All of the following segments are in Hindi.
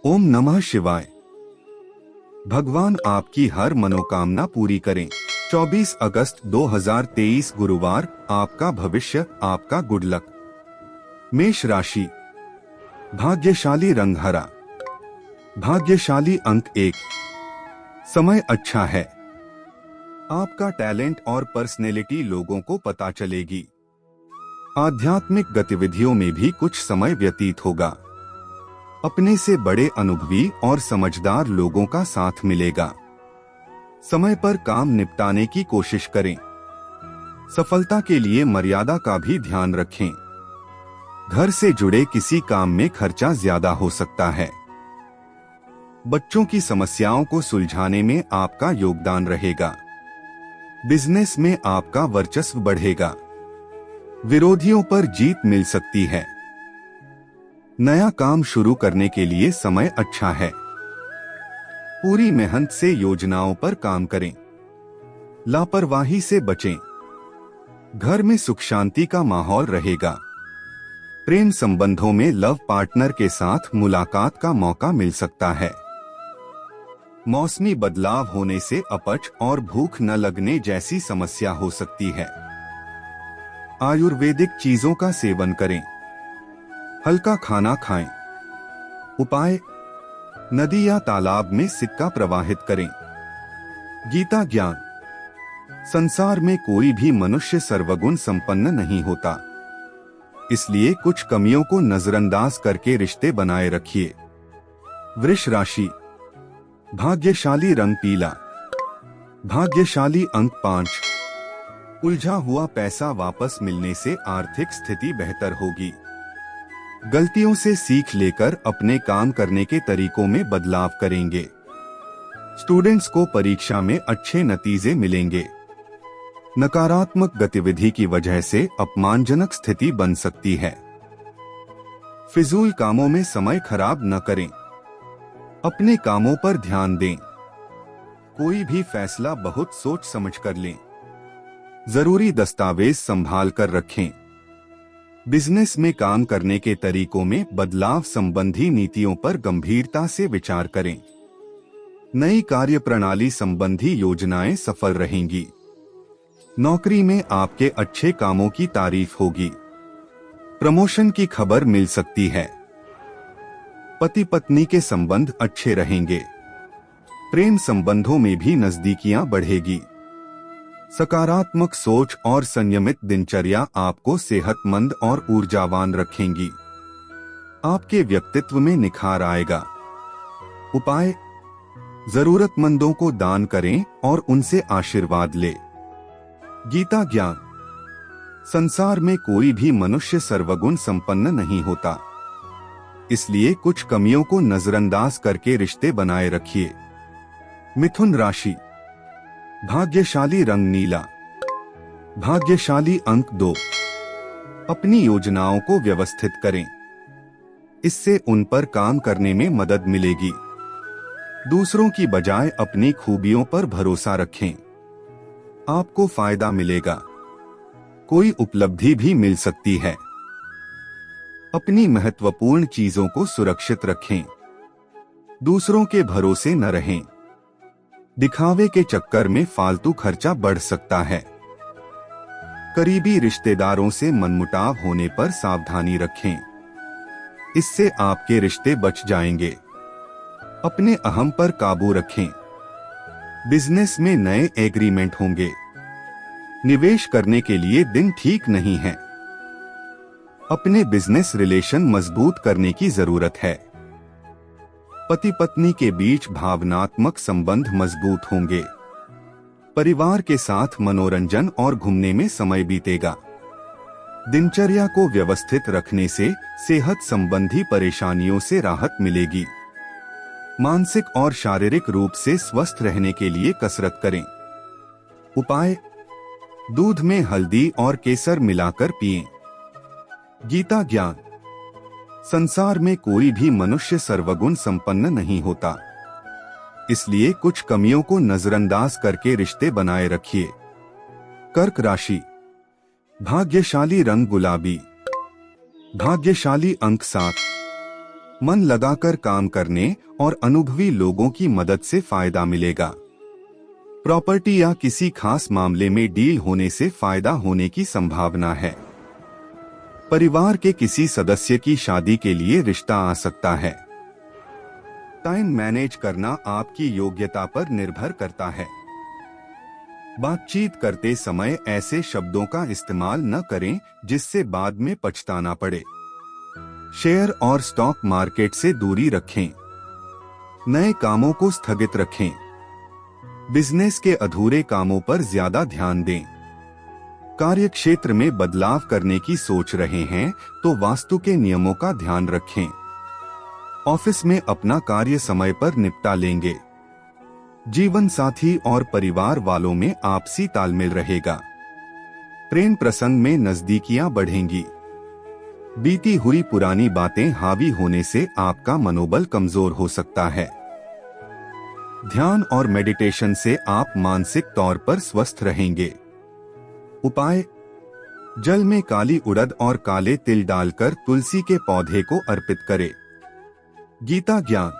ओम नमः शिवाय। भगवान आपकी हर मनोकामना पूरी करें। 24 अगस्त 2023 गुरुवार, आपका भविष्य, आपका गुड लक। मेष राशि। भाग्यशाली रंग हरा। भाग्यशाली अंक 1। समय अच्छा है। आपका टैलेंट और पर्सनैलिटी लोगों को पता चलेगी। आध्यात्मिक गतिविधियों में भी कुछ समय व्यतीत होगा। अपने से बड़े अनुभवी और समझदार लोगों का साथ मिलेगा। समय पर काम निपटाने की कोशिश करें। सफलता के लिए मर्यादा का भी ध्यान रखें। घर से जुड़े किसी काम में खर्चा ज्यादा हो सकता है। बच्चों की समस्याओं को सुलझाने में आपका योगदान रहेगा। बिजनेस में आपका वर्चस्व बढ़ेगा। विरोधियों पर जीत मिल सकती है। नया काम शुरू करने के लिए समय अच्छा है। पूरी मेहनत से योजनाओं पर काम करें। लापरवाही से बचें। घर में सुख शांति का माहौल रहेगा। प्रेम संबंधों में लव पार्टनर के साथ मुलाकात का मौका मिल सकता है। मौसमी बदलाव होने से अपच और भूख न लगने जैसी समस्या हो सकती है। आयुर्वेदिक चीजों का सेवन करें। हल्का खाना खाएं। उपाय: नदी या तालाब में सिक्का प्रवाहित करें। गीता ज्ञान। संसार में कोई भी मनुष्य सर्वगुण संपन्न नहीं होता, इसलिए कुछ कमियों को नजरअंदाज करके रिश्ते बनाए रखिए। वृष राशि। भाग्यशाली रंग पीला। भाग्यशाली अंक 5। उलझा हुआ पैसा वापस मिलने से आर्थिक स्थिति बेहतर होगी। गलतियों से सीख लेकर अपने काम करने के तरीकों में बदलाव करेंगे। स्टूडेंट्स को परीक्षा में अच्छे नतीजे मिलेंगे। नकारात्मक गतिविधि की वजह से अपमानजनक स्थिति बन सकती है। फिजूल कामों में समय खराब न करें। अपने कामों पर ध्यान दें। कोई भी फैसला बहुत सोच समझ कर लें। जरूरी दस्तावेज संभाल कर रखें। बिजनेस में काम करने के तरीकों में बदलाव संबंधी नीतियों पर गंभीरता से विचार करें। नई कार्यप्रणाली संबंधी योजनाएं सफल रहेंगी। नौकरी में आपके अच्छे कामों की तारीफ होगी। प्रमोशन की खबर मिल सकती है। पति पत्नी के संबंध अच्छे रहेंगे। प्रेम संबंधों में भी नजदीकियां बढ़ेगी। सकारात्मक सोच और संयमित दिनचर्या आपको सेहतमंद और ऊर्जावान रखेंगी। आपके व्यक्तित्व में निखार आएगा। उपाय: जरूरतमंदों को दान करें और उनसे आशीर्वाद ले। गीता ज्ञान। संसार में कोई भी मनुष्य सर्वगुण संपन्न नहीं होता, इसलिए कुछ कमियों को नजरअंदाज करके रिश्ते बनाए रखिए। मिथुन राशि। भाग्यशाली रंग नीला। भाग्यशाली अंक 2। अपनी योजनाओं को व्यवस्थित करें, इससे उन पर काम करने में मदद मिलेगी। दूसरों की बजाय अपनी खूबियों पर भरोसा रखें। आपको फायदा मिलेगा। कोई उपलब्धि भी मिल सकती है। अपनी महत्वपूर्ण चीजों को सुरक्षित रखें। दूसरों के भरोसे न रहें। दिखावे के चक्कर में फालतू खर्चा बढ़ सकता है। करीबी रिश्तेदारों से मनमुटाव होने पर सावधानी रखें, इससे आपके रिश्ते बच जाएंगे। अपने अहम पर काबू रखें। बिजनेस में नए एग्रीमेंट होंगे। निवेश करने के लिए दिन ठीक नहीं है। अपने बिजनेस रिलेशन मजबूत करने की जरूरत है। पति पत्नी के बीच भावनात्मक संबंध मजबूत होंगे। परिवार के साथ मनोरंजन और घूमने में समय बीतेगा। दिनचर्या को व्यवस्थित रखने से सेहत संबंधी परेशानियों से राहत मिलेगी। मानसिक और शारीरिक रूप से स्वस्थ रहने के लिए कसरत करें। उपाय: दूध में हल्दी और केसर मिलाकर पिएं। गीता ज्ञान। संसार में कोई भी मनुष्य सर्वगुण संपन्न नहीं होता, इसलिए कुछ कमियों को नजरअंदाज करके रिश्ते बनाए रखिए। कर्क राशि। भाग्यशाली रंग गुलाबी। भाग्यशाली अंक 7। मन लगाकर काम करने और अनुभवी लोगों की मदद से फायदा मिलेगा। प्रॉपर्टी या किसी खास मामले में डील होने से फायदा होने की संभावना है। परिवार के किसी सदस्य की शादी के लिए रिश्ता आ सकता है। टाइम मैनेज करना आपकी योग्यता पर निर्भर करता है। बातचीत करते समय ऐसे शब्दों का इस्तेमाल न करें जिससे बाद में पछताना पड़े। शेयर और स्टॉक मार्केट से दूरी रखें। नए कामों को स्थगित रखें। बिजनेस के अधूरे कामों पर ज्यादा ध्यान दें। कार्यक्षेत्र में बदलाव करने की सोच रहे हैं तो वास्तु के नियमों का ध्यान रखें। ऑफिस में अपना कार्य समय पर निपटा लेंगे। जीवन साथी और परिवार वालों में आपसी तालमेल रहेगा। प्रेम प्रसंग में नजदीकियां बढ़ेंगी। बीती हुई पुरानी बातें हावी होने से आपका मनोबल कमजोर हो सकता है। ध्यान और मेडिटेशन से आप मानसिक तौर पर स्वस्थ रहेंगे। उपाय: जल में काली उड़द और काले तिल डालकर तुलसी के पौधे को अर्पित करें। गीता ज्ञान: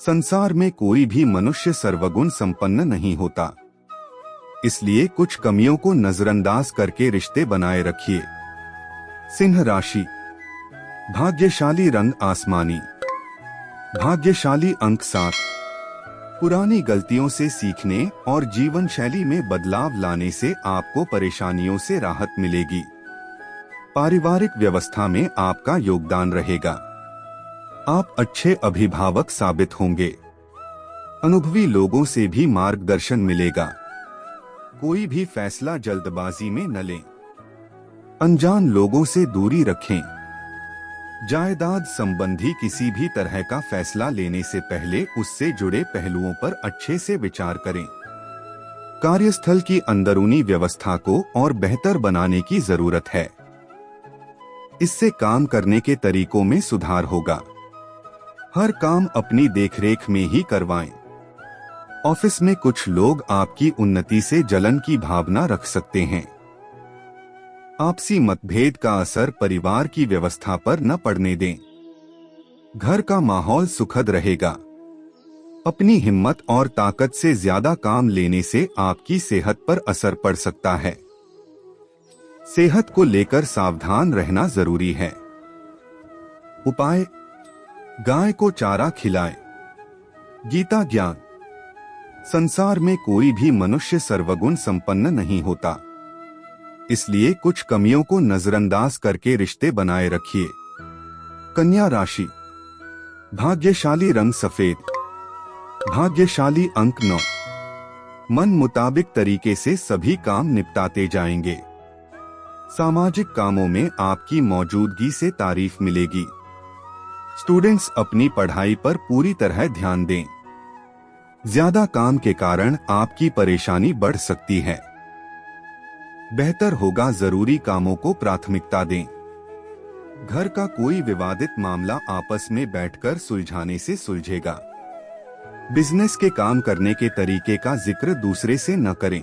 संसार में कोई भी मनुष्य सर्वगुण संपन्न नहीं होता, इसलिए कुछ कमियों को नजरअंदाज करके रिश्ते बनाए रखिए। सिंह राशि: भाग्यशाली रंग आसमानी। भाग्यशाली अंक 7। पुरानी गलतियों से सीखने और जीवन शैली में बदलाव लाने से आपको परेशानियों से राहत मिलेगी। पारिवारिक व्यवस्था में आपका योगदान रहेगा। आप अच्छे अभिभावक साबित होंगे। अनुभवी लोगों से भी मार्गदर्शन मिलेगा। कोई भी फैसला जल्दबाजी में न लें। अनजान लोगों से दूरी रखें। जायदाद संबंधी किसी भी तरह का फैसला लेने से पहले उससे जुड़े पहलुओं पर अच्छे से विचार करें। कार्यस्थल की अंदरूनी व्यवस्था को और बेहतर बनाने की जरूरत है। इससे काम करने के तरीकों में सुधार होगा। हर काम अपनी देखरेख में ही करवाएं। ऑफिस में कुछ लोग आपकी उन्नति से जलन की भावना रख सकते हैं। आपसी मतभेद का असर परिवार की व्यवस्था पर न पड़ने दें। घर का माहौल सुखद रहेगा। अपनी हिम्मत और ताकत से ज्यादा काम लेने से आपकी सेहत पर असर पड़ सकता है। सेहत को लेकर सावधान रहना जरूरी है। उपाय: गाय को चारा खिलाएं। गीता ज्ञान: संसार में कोई भी मनुष्य सर्वगुण संपन्न नहीं होता, इसलिए कुछ कमियों को नजरअंदाज करके रिश्ते बनाए रखिए। कन्या राशि: भाग्यशाली रंग सफेद। भाग्यशाली अंक 9। मन मुताबिक तरीके से सभी काम निपटाते जाएंगे। सामाजिक कामों में आपकी मौजूदगी से तारीफ मिलेगी। स्टूडेंट्स अपनी पढ़ाई पर पूरी तरह ध्यान दें। ज्यादा काम के कारण आपकी परेशानी बढ़ सकती है। बेहतर होगा जरूरी कामों को प्राथमिकता दें। घर का कोई विवादित मामला आपस में बैठकर सुलझाने से सुलझेगा। बिजनेस के काम करने के तरीके का जिक्र दूसरे से न करें।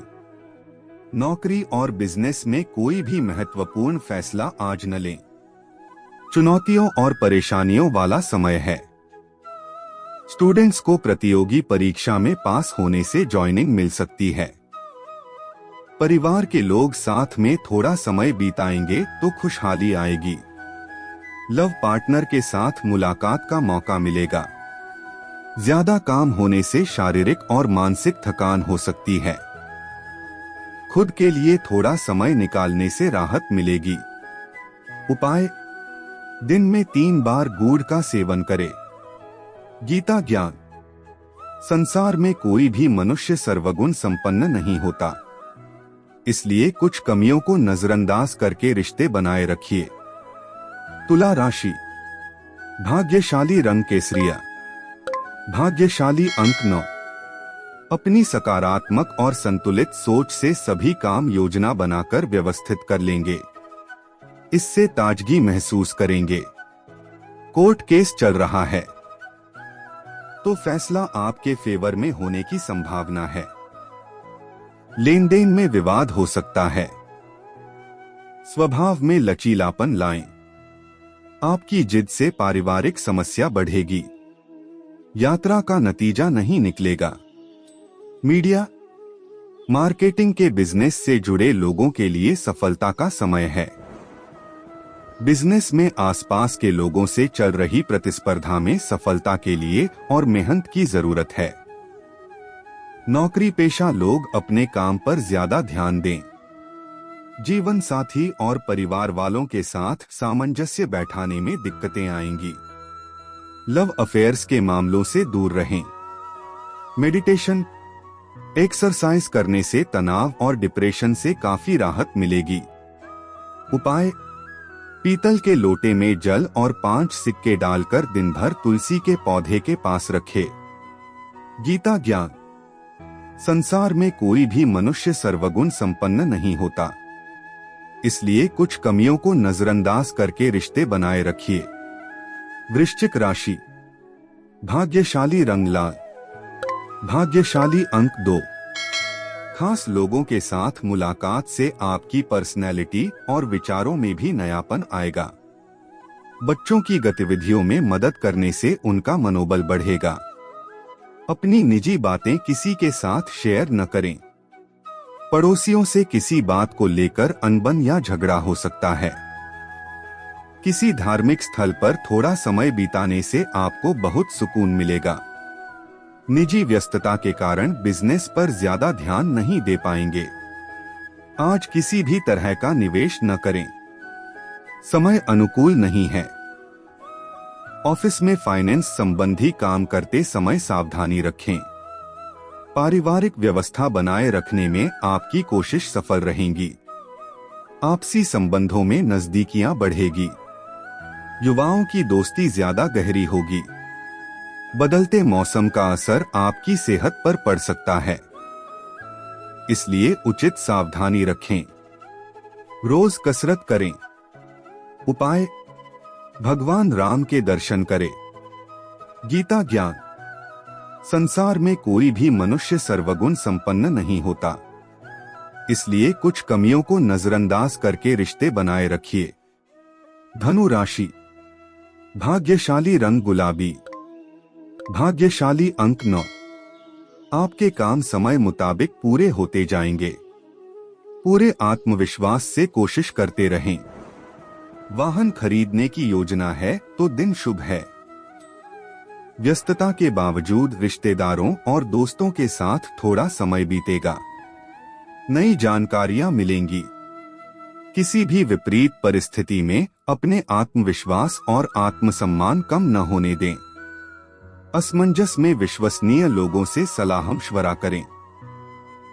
नौकरी और बिजनेस में कोई भी महत्वपूर्ण फैसला आज न लें। चुनौतियों और परेशानियों वाला समय है। स्टूडेंट्स को प्रतियोगी परीक्षा में पास होने से जॉइनिंग मिल सकती है। परिवार के लोग साथ में थोड़ा समय बिताएंगे तो खुशहाली आएगी। लव पार्टनर के साथ मुलाकात का मौका मिलेगा। ज्यादा काम होने से शारीरिक और मानसिक थकान हो सकती है। खुद के लिए थोड़ा समय निकालने से राहत मिलेगी। उपाय: दिन में 3 बार गुड़ का सेवन करें। गीता ज्ञान: संसार में कोई भी मनुष्य सर्वगुण संपन्न नहीं होता, इसलिए कुछ कमियों को नजरअंदाज करके रिश्ते बनाए रखिए। तुला राशि: भाग्यशाली रंग केसरिया। भाग्यशाली अंक 9। अपनी सकारात्मक और संतुलित सोच से सभी काम योजना बनाकर व्यवस्थित कर लेंगे। इससे ताजगी महसूस करेंगे। कोर्ट केस चल रहा है तो फैसला आपके फेवर में होने की संभावना है। लेन देन में विवाद हो सकता है। स्वभाव में लचीलापन लाएं। आपकी जिद से पारिवारिक समस्या बढ़ेगी। यात्रा का नतीजा नहीं निकलेगा। मीडिया, मार्केटिंग के बिजनेस से जुड़े लोगों के लिए सफलता का समय है। बिजनेस में आसपास के लोगों से चल रही प्रतिस्पर्धा में सफलता के लिए और मेहनत की जरूरत है। नौकरी पेशा लोग अपने काम पर ज्यादा ध्यान दें। जीवन साथी और परिवार वालों के साथ सामंजस्य बैठाने में दिक्कतें आएंगी। लव अफेयर्स के मामलों से दूर रहें। मेडिटेशन, एक्सरसाइज करने से तनाव और डिप्रेशन से काफी राहत मिलेगी। उपाय, पीतल के लोटे में जल और 5 सिक्के डालकर दिन भर तुलसी के पौधे के पास रखें। गीता ज्ञान, संसार में कोई भी मनुष्य सर्वगुण संपन्न नहीं होता, इसलिए कुछ कमियों को नजरअंदाज करके रिश्ते बनाए रखिए। वृश्चिक राशि, भाग्यशाली रंग लाल, भाग्यशाली अंक 2। खास लोगों के साथ मुलाकात से आपकी पर्सनैलिटी और विचारों में भी नयापन आएगा। बच्चों की गतिविधियों में मदद करने से उनका मनोबल बढ़ेगा। अपनी निजी बातें किसी के साथ शेयर न करें। पड़ोसियों से किसी बात को लेकर अनबन या झगड़ा हो सकता है। किसी धार्मिक स्थल पर थोड़ा समय बिताने से आपको बहुत सुकून मिलेगा। निजी व्यस्तता के कारण बिजनेस पर ज्यादा ध्यान नहीं दे पाएंगे। आज किसी भी तरह का निवेश न करें। समय अनुकूल नहीं है। ऑफिस में फाइनेंस संबंधी काम करते समय सावधानी रखें। पारिवारिक व्यवस्था बनाए रखने में आपकी कोशिश सफल रहेंगी। आपसी संबंधों में नजदीकियां बढ़ेगी। युवाओं की दोस्ती ज्यादा गहरी होगी। बदलते मौसम का असर आपकी सेहत पर पड़ सकता है, इसलिए उचित सावधानी रखें। रोज कसरत करें। उपाय, भगवान राम के दर्शन करें। गीता ज्ञान, संसार में कोई भी मनुष्य सर्वगुण संपन्न नहीं होता, इसलिए कुछ कमियों को नजरअंदाज करके रिश्ते बनाए रखिए। धनु राशि, भाग्यशाली रंग गुलाबी, भाग्यशाली अंक 9। आपके काम समय मुताबिक पूरे होते जाएंगे। पूरे आत्मविश्वास से कोशिश करते रहें। वाहन खरीदने की योजना है तो दिन शुभ है। व्यस्तता के बावजूद रिश्तेदारों और दोस्तों के साथ थोड़ा समय बीतेगा। नई जानकारियां मिलेंगी। किसी भी विपरीत परिस्थिति में अपने आत्मविश्वास और आत्मसम्मान कम न होने दें। असमंजस में विश्वसनीय लोगों से सलाह-मशवरा करें।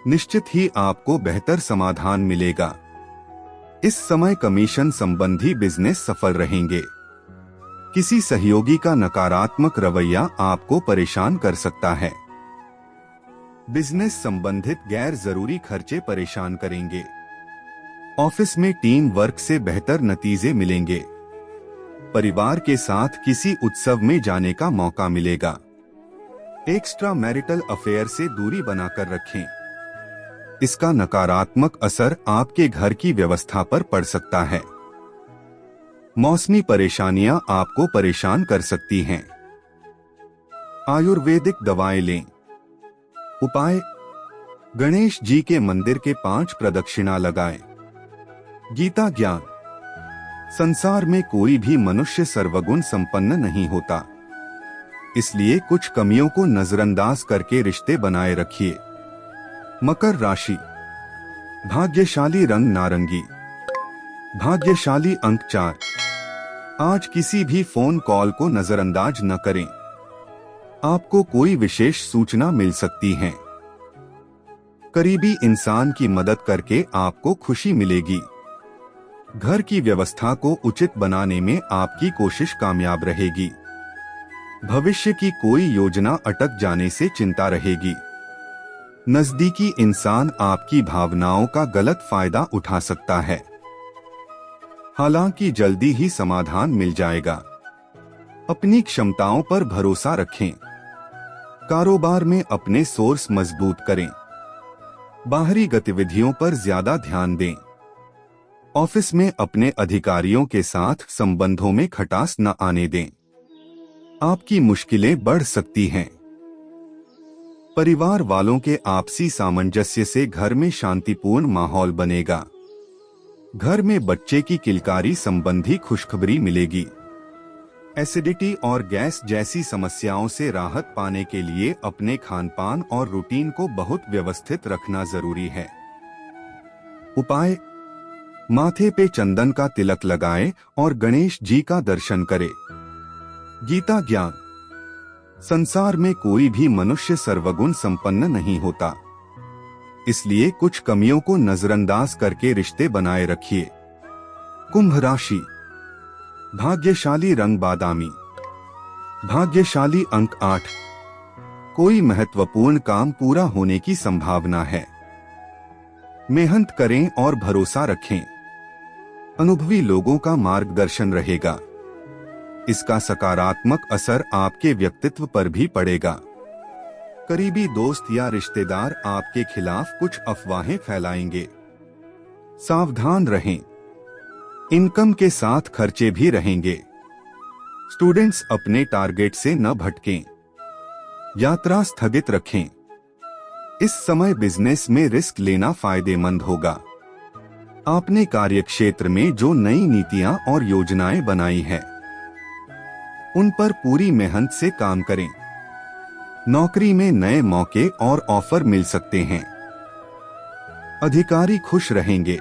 निश्चित ही आपको बेहतर समाधान मिलेगा। इस समय कमीशन संबंधी बिजनेस सफल रहेंगे। किसी सहयोगी का नकारात्मक रवैया आपको परेशान कर सकता है। बिजनेस संबंधित गैर जरूरी खर्चे परेशान करेंगे। ऑफिस में टीम वर्क से बेहतर नतीजे मिलेंगे। परिवार के साथ किसी उत्सव में जाने का मौका मिलेगा। एक्स्ट्रा मैरिटल अफेयर से दूरी बनाकर रखें। इसका नकारात्मक असर आपके घर की व्यवस्था पर पड़ सकता है। मौसमी परेशानियां आपको परेशान कर सकती हैं। आयुर्वेदिक दवाएं लें। उपाय, गणेश जी के मंदिर के 5 प्रदक्षिणा लगाएं। गीता ज्ञान, संसार में कोई भी मनुष्य सर्वगुण संपन्न नहीं होता, इसलिए कुछ कमियों को नजरअंदाज करके रिश्ते बनाए रखिए। मकर राशि, भाग्यशाली रंग नारंगी, भाग्यशाली अंक 4। आज किसी भी फोन कॉल को नजरअंदाज न करें। आपको कोई विशेष सूचना मिल सकती है। करीबी इंसान की मदद करके आपको खुशी मिलेगी। घर की व्यवस्था को उचित बनाने में आपकी कोशिश कामयाब रहेगी। भविष्य की कोई योजना अटक जाने से चिंता रहेगी। नजदीकी इंसान आपकी भावनाओं का गलत फायदा उठा सकता है, हालांकि जल्दी ही समाधान मिल जाएगा। अपनी क्षमताओं पर भरोसा रखें। कारोबार में अपने सोर्स मजबूत करें। बाहरी गतिविधियों पर ज्यादा ध्यान दें। ऑफिस में अपने अधिकारियों के साथ संबंधों में खटास न आने दें। आपकी मुश्किलें बढ़ सकती हैं। परिवार वालों के आपसी सामंजस्य से घर में शांतिपूर्ण माहौल बनेगा। घर में बच्चे की किलकारी संबंधी खुशखबरी मिलेगी। एसिडिटी और गैस जैसी समस्याओं से राहत पाने के लिए अपने खानपान और रूटीन को बहुत व्यवस्थित रखना जरूरी है। उपाय: माथे पे चंदन का तिलक लगाएं और गणेश जी का दर्शन करें। गीता ज्ञान: संसार में कोई भी मनुष्य सर्वगुण संपन्न नहीं होता, इसलिए कुछ कमियों को नजरअंदाज करके रिश्ते बनाए रखिए। कुंभ राशि: भाग्यशाली रंग बादामी। भाग्यशाली अंक 8। कोई महत्वपूर्ण काम पूरा होने की संभावना है। मेहनत करें और भरोसा रखें। अनुभवी लोगों का मार्गदर्शन रहेगा। इसका सकारात्मक असर आपके व्यक्तित्व पर भी पड़ेगा। करीबी दोस्त या रिश्तेदार आपके खिलाफ कुछ अफवाहें फैलाएंगे। सावधान रहें। इनकम के साथ खर्चे भी रहेंगे। स्टूडेंट्स अपने टारगेट से न भटकें। यात्रा स्थगित रखें। इस समय बिजनेस में रिस्क लेना फायदेमंद होगा। आपने कार्यक्षेत्र में जो नई नीतियां और योजनाएं बनाई हैं, उन पर पूरी मेहनत से काम करें। नौकरी में नए मौके और ऑफर मिल सकते हैं। अधिकारी खुश रहेंगे।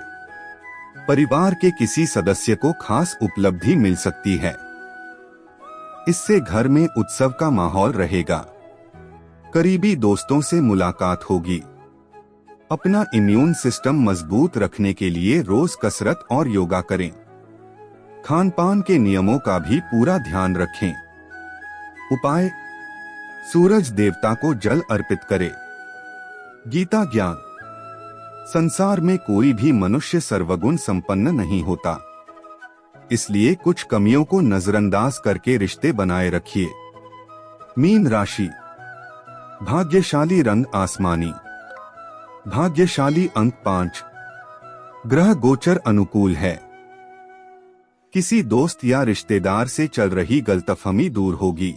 परिवार के किसी सदस्य को खास उपलब्धि मिल सकती है। इससे घर में उत्सव का माहौल रहेगा। करीबी दोस्तों से मुलाकात होगी। अपना इम्यून सिस्टम मजबूत रखने के लिए रोज कसरत और योगा करें। खान पान के नियमों का भी पूरा ध्यान रखें। उपाय: सूरज देवता को जल अर्पित करें। गीता ज्ञान: संसार में कोई भी मनुष्य सर्वगुण संपन्न नहीं होता, इसलिए कुछ कमियों को नजरअंदाज करके रिश्ते बनाए रखिए। मीन राशि: भाग्यशाली रंग आसमानी। भाग्यशाली अंक 5। ग्रह गोचर अनुकूल है। किसी दोस्त या रिश्तेदार से चल रही गलतफहमी दूर होगी।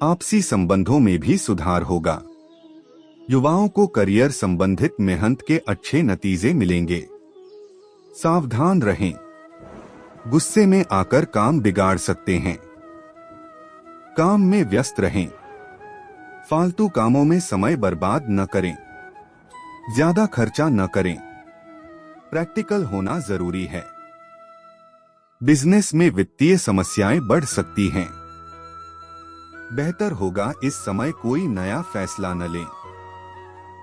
आपसी संबंधों में भी सुधार होगा। युवाओं को करियर संबंधित मेहनत के अच्छे नतीजे मिलेंगे। सावधान रहें। गुस्से में आकर काम बिगाड़ सकते हैं। काम में व्यस्त रहें। फालतू कामों में समय बर्बाद न करें। ज्यादा खर्चा न करें। प्रैक्टिकल होना जरूरी है। बिजनेस में वित्तीय समस्याएं बढ़ सकती हैं। बेहतर होगा इस समय कोई नया फैसला न लें।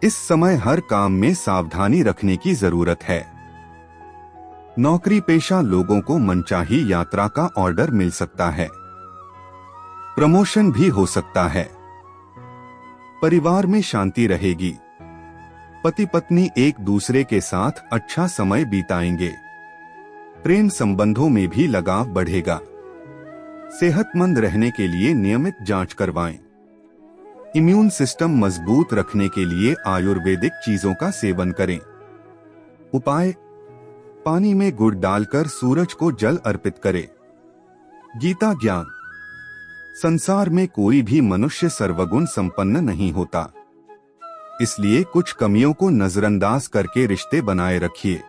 इस समय हर काम में सावधानी रखने की जरूरत है। नौकरी पेशा लोगों को मनचाही यात्रा का ऑर्डर मिल सकता है। प्रमोशन भी हो सकता है। परिवार में शांति रहेगी। पति पत्नी एक दूसरे के साथ अच्छा समय बिताएंगे। प्रेम संबंधों में भी लगाव बढ़ेगा। सेहतमंद रहने के लिए नियमित जांच करवाएं। इम्यून सिस्टम मजबूत रखने के लिए आयुर्वेदिक चीजों का सेवन करें। उपाय: पानी में गुड़ डालकर सूरज को जल अर्पित करें। गीता ज्ञान: संसार में कोई भी मनुष्य सर्वगुण संपन्न नहीं होता, इसलिए कुछ कमियों को नजरअंदाज करके रिश्ते बनाए रखिए।